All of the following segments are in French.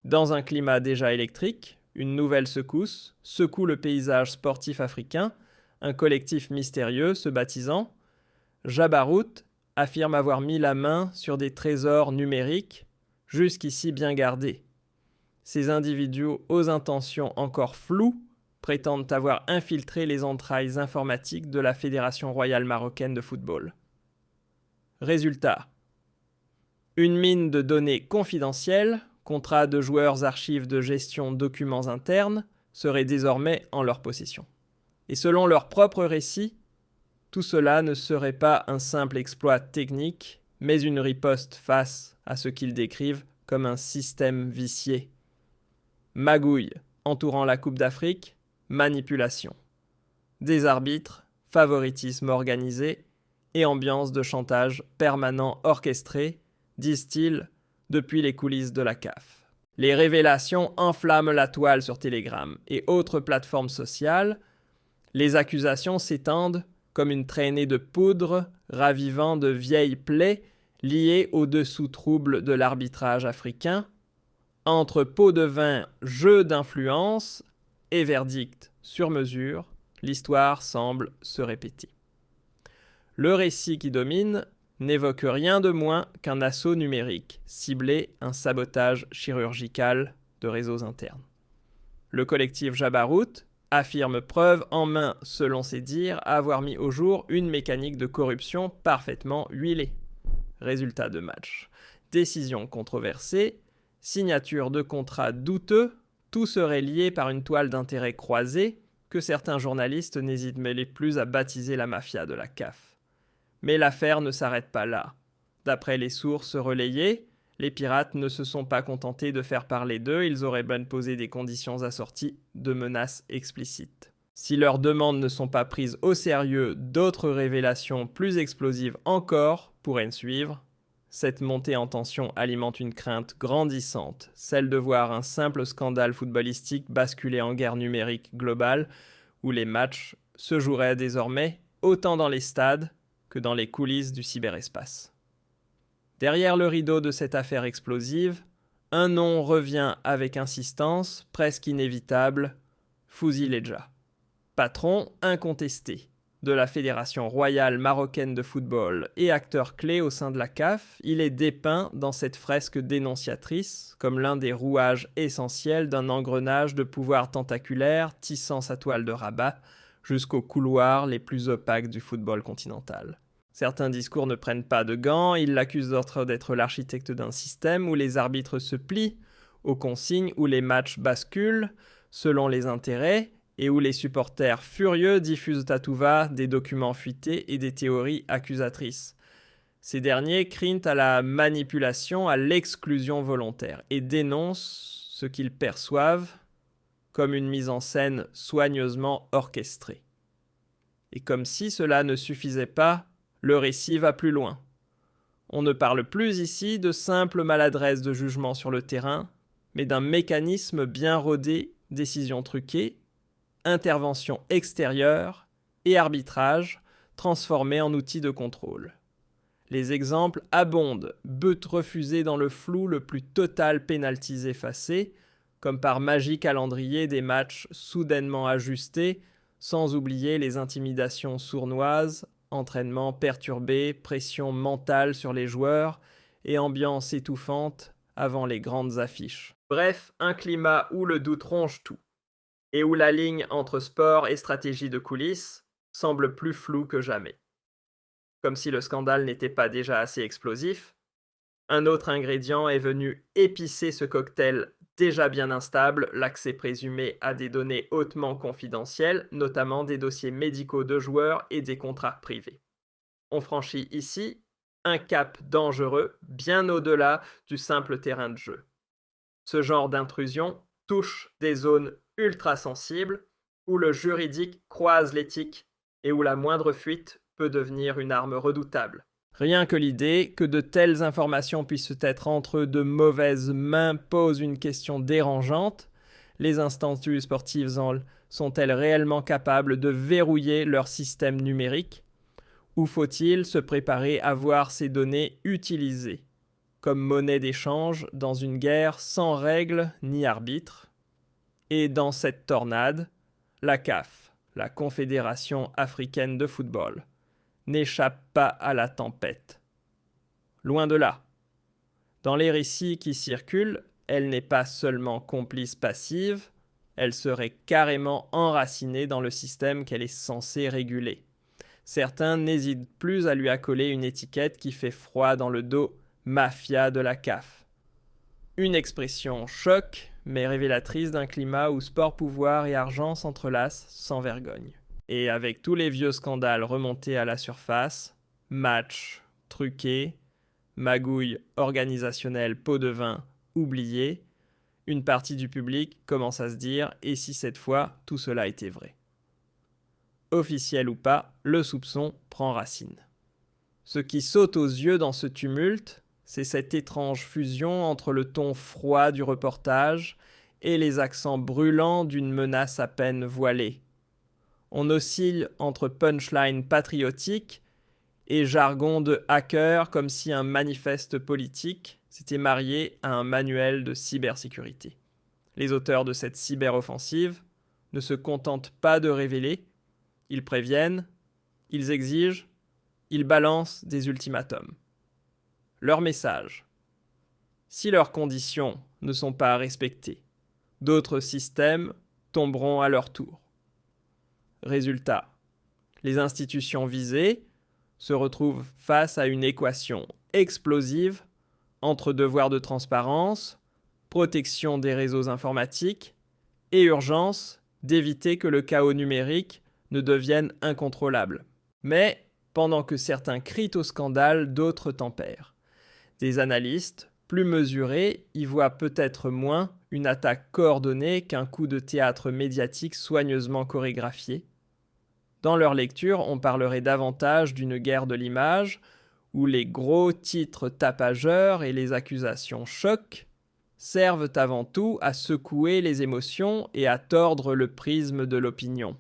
Dans un climat déjà électrique, une nouvelle secousse secoue le paysage sportif africain, un collectif mystérieux se baptisant Jabarout affirme avoir mis la main sur des trésors numériques jusqu'ici bien gardés. Ces individus aux intentions encore floues prétendent avoir infiltré les entrailles informatiques de la Fédération royale marocaine de football. Résultat : une mine de données confidentielles, contrats de joueurs, archives de gestion, documents internes, seraient désormais en leur possession. Et selon leur propre récit, tout cela ne serait pas un simple exploit technique, mais une riposte face à ce qu'ils décrivent comme un système vicié. Magouille entourant la Coupe d'Afrique, manipulation. Des arbitres, favoritisme organisé et ambiance de chantage permanent orchestré, disent-ils, depuis les coulisses de la CAF. Les révélations enflamment la toile sur Telegram et autres plateformes sociales. Les accusations s'étendent comme une traînée de poudre ravivant de vieilles plaies liées aux dessous troubles de l'arbitrage africain. Entre pots de vin, jeu d'influence et verdict sur mesure, l'histoire semble se répéter. Le récit qui domine n'évoque rien de moins qu'un assaut numérique, ciblé un sabotage chirurgical de réseaux internes. Le collectif Jabarout affirme preuve en main, selon ses dires, avoir mis au jour une mécanique de corruption parfaitement huilée. Résultat de match. Décision controversée, signature de contrats douteux, tout serait lié par une toile d'intérêt croisée que certains journalistes n'hésitent mêler plus à baptiser la mafia de la CAF. Mais l'affaire ne s'arrête pas là. D'après les sources relayées, les pirates ne se sont pas contentés de faire parler d'eux, ils auraient bien posé des conditions assorties de menaces explicites. Si leurs demandes ne sont pas prises au sérieux, d'autres révélations plus explosives encore pourraient suivre. Cette montée en tension alimente une crainte grandissante, celle de voir un simple scandale footballistique basculer en guerre numérique globale, où les matchs se joueraient désormais autant dans les stades que dans les coulisses du cyberespace. Derrière le rideau de cette affaire explosive, un nom revient avec insistance, presque inévitable, Fouzi Ledja. Patron incontesté de la Fédération royale marocaine de football et acteur clé au sein de la CAF, il est dépeint dans cette fresque dénonciatrice comme l'un des rouages essentiels d'un engrenage de pouvoir tentaculaire tissant sa toile de rabat jusqu'aux couloirs les plus opaques du football continental. Certains discours ne prennent pas de gants, ils l'accusent d'être l'architecte d'un système où les arbitres se plient aux consignes, où les matchs basculent selon les intérêts et où les supporters furieux diffusent à tout va des documents fuités et des théories accusatrices. Ces derniers crient à la manipulation, à l'exclusion volontaire et dénoncent ce qu'ils perçoivent comme une mise en scène soigneusement orchestrée. Et comme si cela ne suffisait pas, le récit va plus loin. On ne parle plus ici de simple maladresse de jugement sur le terrain, mais d'un mécanisme bien rodé, décisions truquées, intervention extérieure et arbitrage transformés en outils de contrôle. Les exemples abondent, buts refusés dans le flou le plus total, pénaltys effacés, comme par magie calendrier des matchs soudainement ajustés, sans oublier les intimidations sournoises, entraînement perturbé, pression mentale sur les joueurs et ambiance étouffante avant les grandes affiches. Bref, un climat où le doute ronge tout et où la ligne entre sport et stratégie de coulisses semble plus floue que jamais. Comme si le scandale n'était pas déjà assez explosif, un autre ingrédient est venu épicer ce cocktail déjà bien instable, l'accès présumé à des données hautement confidentielles, notamment des dossiers médicaux de joueurs et des contrats privés. On franchit ici un cap dangereux, bien au-delà du simple terrain de jeu. Ce genre d'intrusion touche des zones ultra sensibles où le juridique croise l'éthique et où la moindre fuite peut devenir une arme redoutable. Rien que l'idée que de telles informations puissent être entre de mauvaises mains pose une question dérangeante. Les instances sportives sont-elles réellement capables de verrouiller leur système numérique ? Ou faut-il se préparer à voir ces données utilisées ? comme monnaie d'échange dans une guerre sans règles ni arbitre. Et dans cette tornade, la CAF, la Confédération africaine de football, n'échappe pas à la tempête. Loin de là. Dans les récits qui circulent, elle n'est pas seulement complice passive, elle serait carrément enracinée dans le système qu'elle est censée réguler. Certains n'hésitent plus à lui accoler une étiquette qui fait froid dans le dos « mafia de la CAF ». Une expression choc, mais révélatrice d'un climat où sport, pouvoir et argent s'entrelacent sans vergogne. Et avec tous les vieux scandales remontés à la surface, matchs truqués, magouilles organisationnelles pot de vin oubliées, une partie du public commence à se dire « et si cette fois tout cela était vrai ?» Officiel ou pas, le soupçon prend racine. Ce qui saute aux yeux dans ce tumulte, c'est cette étrange fusion entre le ton froid du reportage et les accents brûlants d'une menace à peine voilée. On oscille entre punchline patriotique et jargon de hacker comme si un manifeste politique s'était marié à un manuel de cybersécurité. Les auteurs de cette cyberoffensive ne se contentent pas de révéler, ils préviennent, ils exigent, ils balancent des ultimatums. Leur message: si leurs conditions ne sont pas respectées, d'autres systèmes tomberont à leur tour. Résultat, les institutions visées se retrouvent face à une équation explosive entre devoir de transparence, protection des réseaux informatiques et urgence d'éviter que le chaos numérique ne devienne incontrôlable. Mais pendant que certains crient au scandale, d'autres tempèrent. Des analystes, plus mesurés, y voient peut-être moins une attaque coordonnée qu'un coup de théâtre médiatique soigneusement chorégraphié. Dans leur lecture, on parlerait davantage d'une guerre de l'image, où les gros titres tapageurs et les accusations chocs servent avant tout à secouer les émotions et à tordre le prisme de l'opinion.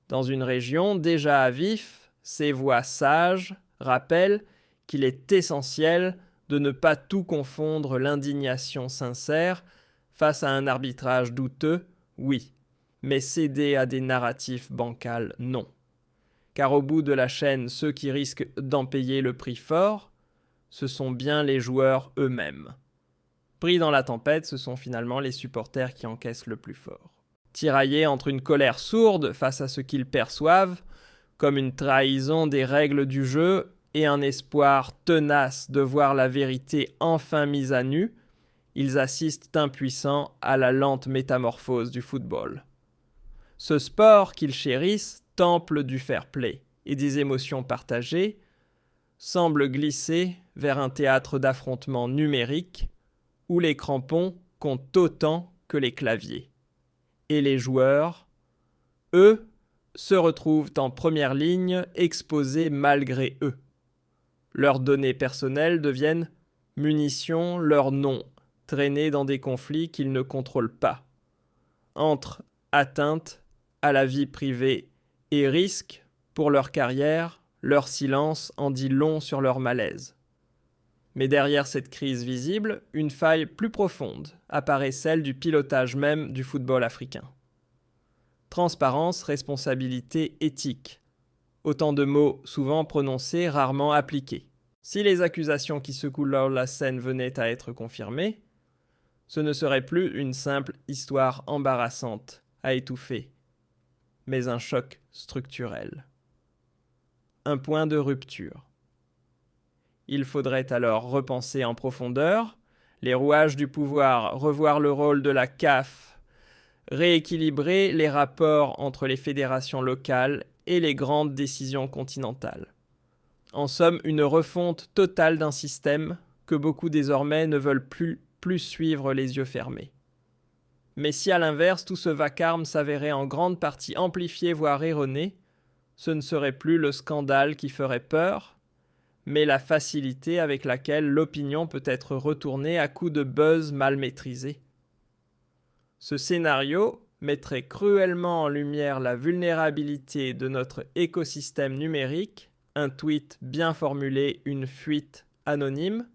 Dans une région déjà à vif, ces voix sages rappellent qu'il est essentiel de ne pas tout confondre l'indignation sincère face à un arbitrage douteux, oui, mais céder à des narratifs bancals, non. Car au bout de la chaîne, ceux qui risquent d'en payer le prix fort, ce sont bien les joueurs eux-mêmes. Pris dans la tempête, ce sont finalement les supporters qui encaissent le plus fort. Tiraillés entre une colère sourde face à ce qu'ils perçoivent, comme une trahison des règles du jeu, et un espoir tenace de voir la vérité enfin mise à nu, ils assistent impuissants à la lente métamorphose du football. Ce sport qu'ils chérissent, temple du fair-play et des émotions partagées, semble glisser vers un théâtre d'affrontements numériques où les crampons comptent autant que les claviers. Et les joueurs, eux, se retrouvent en première ligne, exposés malgré eux. Leurs données personnelles deviennent munitions, leurs noms, traînés dans des conflits qu'ils ne contrôlent pas. Entre atteinte à la vie privée et risque pour leur carrière, leur silence en dit long sur leur malaise. Mais derrière cette crise visible, une faille plus profonde apparaît, celle du pilotage même du football africain. Transparence, responsabilité, éthique. Autant de mots souvent prononcés, rarement appliqués. Si les accusations qui secouent la scène venaient à être confirmées, ce ne serait plus une simple histoire embarrassante à étouffer, mais un choc structurel. Un point de rupture. Il faudrait alors repenser en profondeur les rouages du pouvoir, revoir le rôle de la CAF, rééquilibrer les rapports entre les fédérations locales et les grandes décisions continentales. En somme, une refonte totale d'un système que beaucoup désormais ne veulent plus suivre les yeux fermés. Mais si à l'inverse tout ce vacarme s'avérait en grande partie amplifié voire erroné, ce ne serait plus le scandale qui ferait peur, mais la facilité avec laquelle l'opinion peut être retournée à coups de buzz mal maîtrisé. Ce scénario mettrait cruellement en lumière la vulnérabilité de notre écosystème numérique, un tweet bien formulé, une fuite anonyme,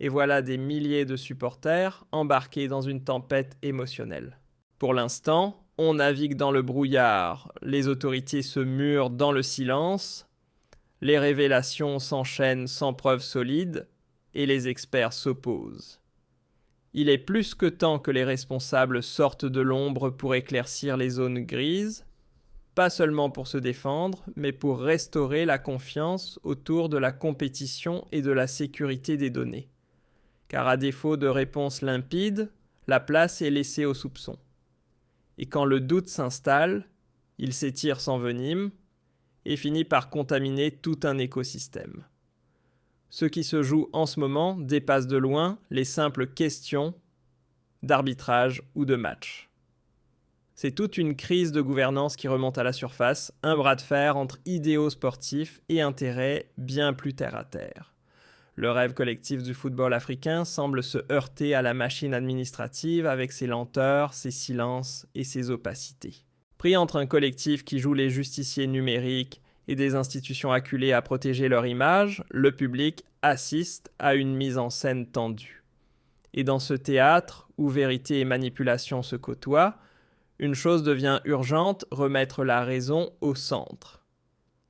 et voilà des milliers de supporters embarqués dans une tempête émotionnelle. Pour l'instant, on navigue dans le brouillard, les autorités se murent dans le silence, les révélations s'enchaînent sans preuve solide, et les experts s'opposent. Il est plus que temps que les responsables sortent de l'ombre pour éclaircir les zones grises, pas seulement pour se défendre, mais pour restaurer la confiance autour de la compétition et de la sécurité des données. Car à défaut de réponses limpides, la place est laissée aux soupçons. Et quand le doute s'installe, il s'étire sans venime et finit par contaminer tout un écosystème. Ce qui se joue en ce moment dépasse de loin les simples questions d'arbitrage ou de match. C'est toute une crise de gouvernance qui remonte à la surface, un bras de fer entre idéaux sportifs et intérêts bien plus terre à terre. Le rêve collectif du football africain semble se heurter à la machine administrative avec ses lenteurs, ses silences et ses opacités. Pris entre un collectif qui joue les justiciers numériques et des institutions acculées à protéger leur image, le public assiste à une mise en scène tendue. Et dans ce théâtre, où vérité et manipulation se côtoient, une chose devient urgente, remettre la raison au centre.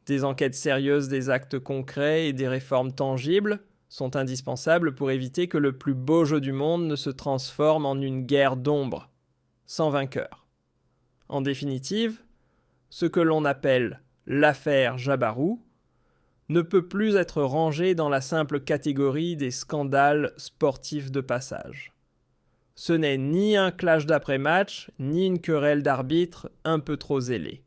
Des enquêtes sérieuses, des actes concrets et des réformes tangibles sont indispensables pour éviter que le plus beau jeu du monde ne se transforme en une guerre d'ombre, sans vainqueur. En définitive, ce que l'on appelle l'affaire Jabarou ne peut plus être rangé dans la simple catégorie des scandales sportifs de passage. Ce n'est ni un clash d'après-match, ni une querelle d'arbitre un peu trop zélée.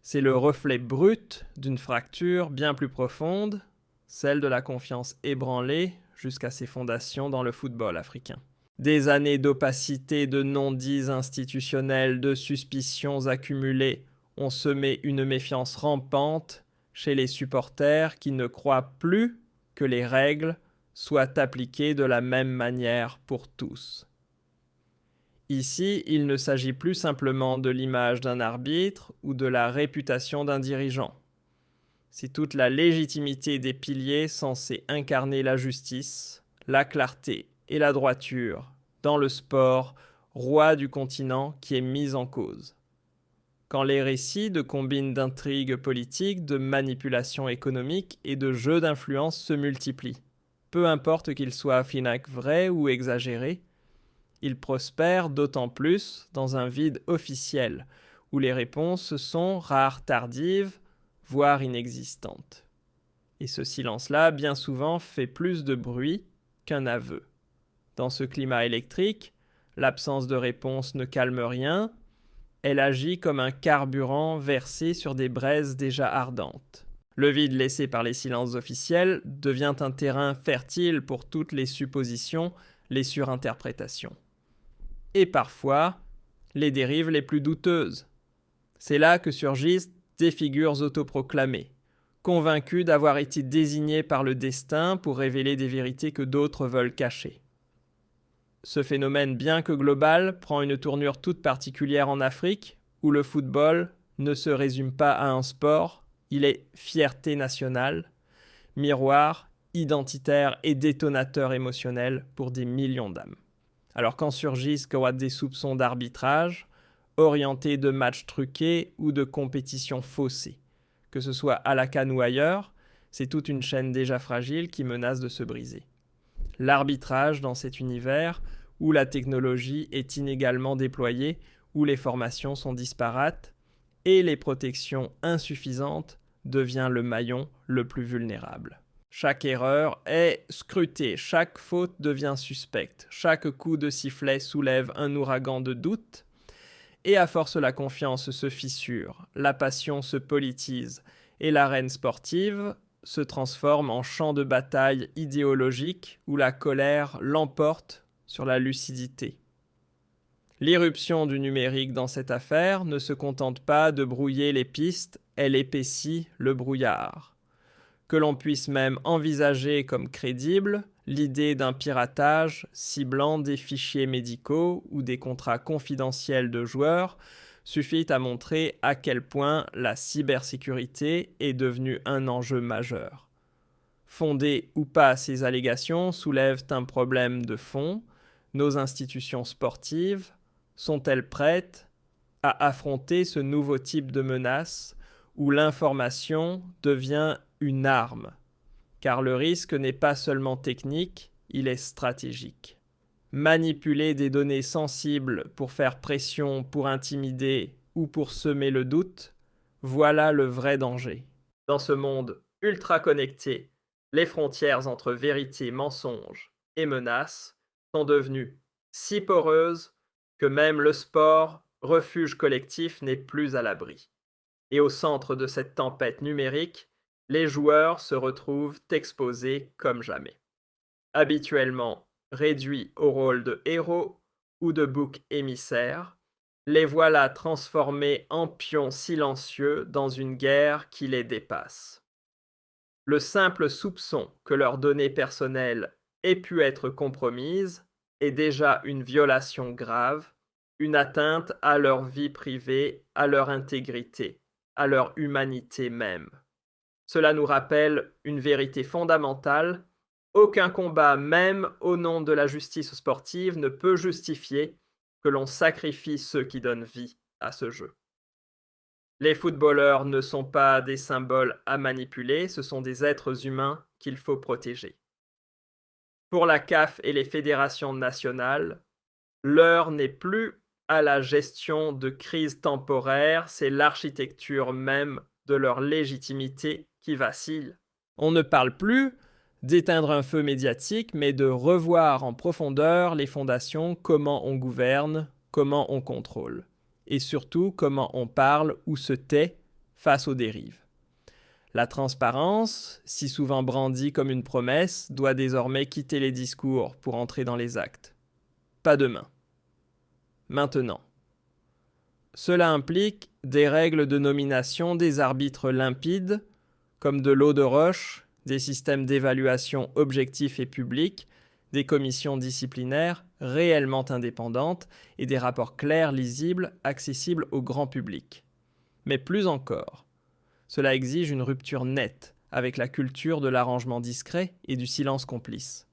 C'est le reflet brut d'une fracture bien plus profonde, celle de la confiance ébranlée jusqu'à ses fondations dans le football africain. Des années d'opacité, de non-dits institutionnels, de suspicions accumulées ont semé une méfiance rampante chez les supporters qui ne croient plus que les règles soient appliquées de la même manière pour tous. Ici, il ne s'agit plus simplement de l'image d'un arbitre ou de la réputation d'un dirigeant. C'est toute la légitimité des piliers censés incarner la justice, la clarté et la droiture dans le sport, roi du continent, qui est mise en cause. Quand les récits de combines d'intrigues politiques, de manipulations économiques et de jeux d'influence se multiplient, peu importe qu'ils soient à finac vrais ou exagérés, ils prospèrent d'autant plus dans un vide officiel, où les réponses sont rares, tardives, voire inexistantes. Et ce silence-là, bien souvent, fait plus de bruit qu'un aveu. Dans ce climat électrique, l'absence de réponse ne calme rien, elle agit comme un carburant versé sur des braises déjà ardentes. Le vide laissé par les silences officiels devient un terrain fertile pour toutes les suppositions, les surinterprétations. Et parfois, les dérives les plus douteuses. C'est là que surgissent des figures autoproclamées, convaincues d'avoir été désignées par le destin pour révéler des vérités que d'autres veulent cacher. Ce phénomène, bien que global, prend une tournure toute particulière en Afrique, où le football ne se résume pas à un sport, il est fierté nationale, miroir, identitaire et détonateur émotionnel pour des millions d'âmes. Alors quand surgissent des soupçons d'arbitrage, orientés de matchs truqués ou de compétitions faussées, que ce soit à la CAN ou ailleurs, c'est toute une chaîne déjà fragile qui menace de se briser. L'arbitrage dans cet univers où la technologie est inégalement déployée, où les formations sont disparates et les protections insuffisantes devient le maillon le plus vulnérable. Chaque erreur est scrutée, chaque faute devient suspecte, chaque coup de sifflet soulève un ouragan de doutes, et à force la confiance se fissure, la passion se politise, et l'arène sportive se transforme en champ de bataille idéologique où la colère l'emporte sur la lucidité. L'irruption du numérique dans cette affaire ne se contente pas de brouiller les pistes, elle épaissit le brouillard. Que l'on puisse même envisager comme crédible l'idée d'un piratage ciblant des fichiers médicaux ou des contrats confidentiels de joueurs suffit à montrer à quel point la cybersécurité est devenue un enjeu majeur. Fondées ou pas, ces allégations soulèvent un problème de fond. Nos institutions sportives sont-elles prêtes à affronter ce nouveau type de menace où l'information devient une arme? Car le risque n'est pas seulement technique, il est stratégique. Manipuler des données sensibles pour faire pression, pour intimider ou pour semer le doute, voilà le vrai danger. Dans ce monde ultra connecté, les frontières entre vérité, mensonge et menace sont devenues si poreuses que même le sport, refuge collectif, n'est plus à l'abri. Et au centre de cette tempête numérique, les joueurs se retrouvent exposés comme jamais. Habituellement réduits au rôle de héros ou de boucs émissaires, les voilà transformés en pions silencieux dans une guerre qui les dépasse. Le simple soupçon que leurs données personnelles aient pu être compromises est déjà une violation grave, une atteinte à leur vie privée, à leur intégrité, à leur humanité même. Cela nous rappelle une vérité fondamentale: aucun combat, même au nom de la justice sportive, ne peut justifier que l'on sacrifie ceux qui donnent vie à ce jeu. Les footballeurs ne sont pas des symboles à manipuler, ce sont des êtres humains qu'il faut protéger. Pour la CAF et les fédérations nationales, l'heure n'est plus à la gestion de crises temporaires, c'est l'architecture même de leur légitimité qui vacille. On ne parle plus d'éteindre un feu médiatique, mais de revoir en profondeur les fondations, comment on gouverne, comment on contrôle, et surtout comment on parle ou se tait face aux dérives. La transparence, si souvent brandie comme une promesse, doit désormais quitter les discours pour entrer dans les actes. Pas demain. Maintenant. Cela implique des règles de nomination, des arbitres limpides, comme de l'eau de roche, des systèmes d'évaluation objectifs et publics, des commissions disciplinaires réellement indépendantes et des rapports clairs, lisibles, accessibles au grand public. Mais plus encore, cela exige une rupture nette avec la culture de l'arrangement discret et du silence complice.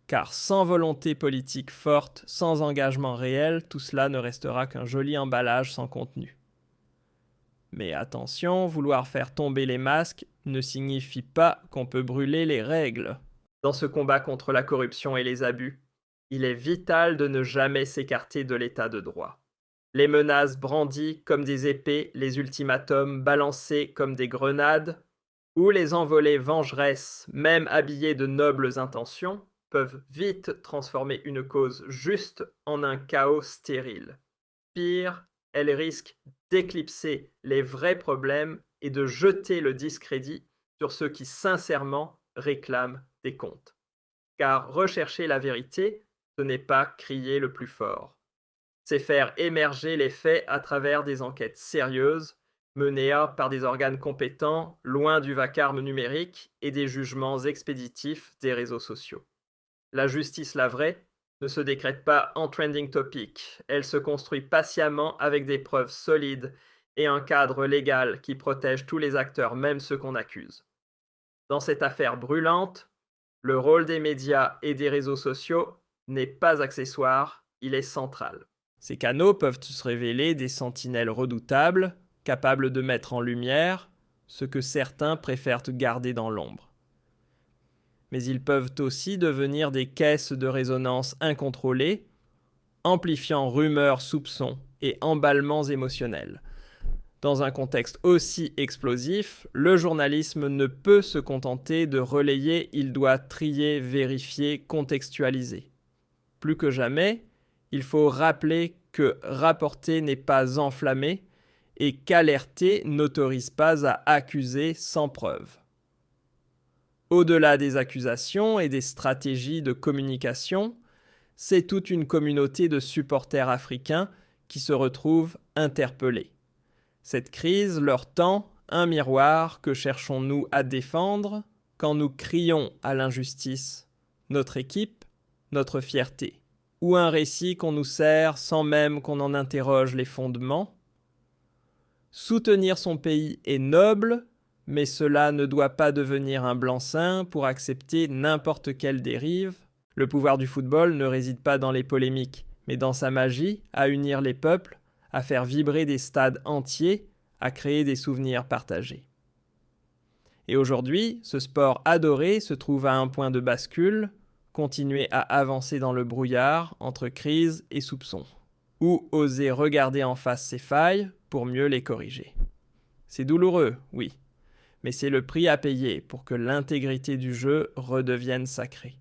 Car sans volonté politique forte, sans engagement réel, tout cela ne restera qu'un joli emballage sans contenu. Mais attention, vouloir faire tomber les masques ne signifie pas qu'on peut brûler les règles. Dans ce combat contre la corruption et les abus, il est vital de ne jamais s'écarter de l'état de droit. Les menaces brandies comme des épées, les ultimatums balancés comme des grenades, ou les envolées vengeresses, même habillées de nobles intentions, peuvent vite transformer une cause juste en un chaos stérile. Pire, elles risquent d'éclipser les vrais problèmes et de jeter le discrédit sur ceux qui sincèrement réclament des comptes. Car rechercher la vérité, ce n'est pas crier le plus fort. C'est faire émerger les faits à travers des enquêtes sérieuses, menées par des organes compétents, loin du vacarme numérique et des jugements expéditifs des réseaux sociaux. La justice, la vraie, ne se décrète pas en trending topic. Elle se construit patiemment avec des preuves solides et un cadre légal qui protège tous les acteurs, même ceux qu'on accuse. Dans cette affaire brûlante, le rôle des médias et des réseaux sociaux n'est pas accessoire, il est central. Ces canaux peuvent se révéler des sentinelles redoutables, capables de mettre en lumière ce que certains préfèrent garder dans l'ombre. Mais ils peuvent aussi devenir des caisses de résonance incontrôlées, amplifiant rumeurs, soupçons et emballements émotionnels. Dans un contexte aussi explosif, le journalisme ne peut se contenter de relayer, il doit trier, vérifier, contextualiser. Plus que jamais, il faut rappeler que rapporter n'est pas enflammer et qu'alerter n'autorise pas à accuser sans preuve. Au-delà des accusations et des stratégies de communication, c'est toute une communauté de supporters africains qui se retrouvent interpellés. Cette crise leur tend un miroir que cherchons-nous à défendre quand nous crions à l'injustice, notre équipe, notre fierté, ou un récit qu'on nous sert sans même qu'on en interroge les fondements. Soutenir son pays est noble, mais cela ne doit pas devenir un blanc-seing pour accepter n'importe quelle dérive. Le pouvoir du football ne réside pas dans les polémiques, mais dans sa magie à unir les peuples, à faire vibrer des stades entiers, à créer des souvenirs partagés. Et aujourd'hui, ce sport adoré se trouve à un point de bascule, continuer à avancer dans le brouillard entre crise et soupçon, ou oser regarder en face ses failles pour mieux les corriger. C'est douloureux, oui, mais c'est le prix à payer pour que l'intégrité du jeu redevienne sacrée.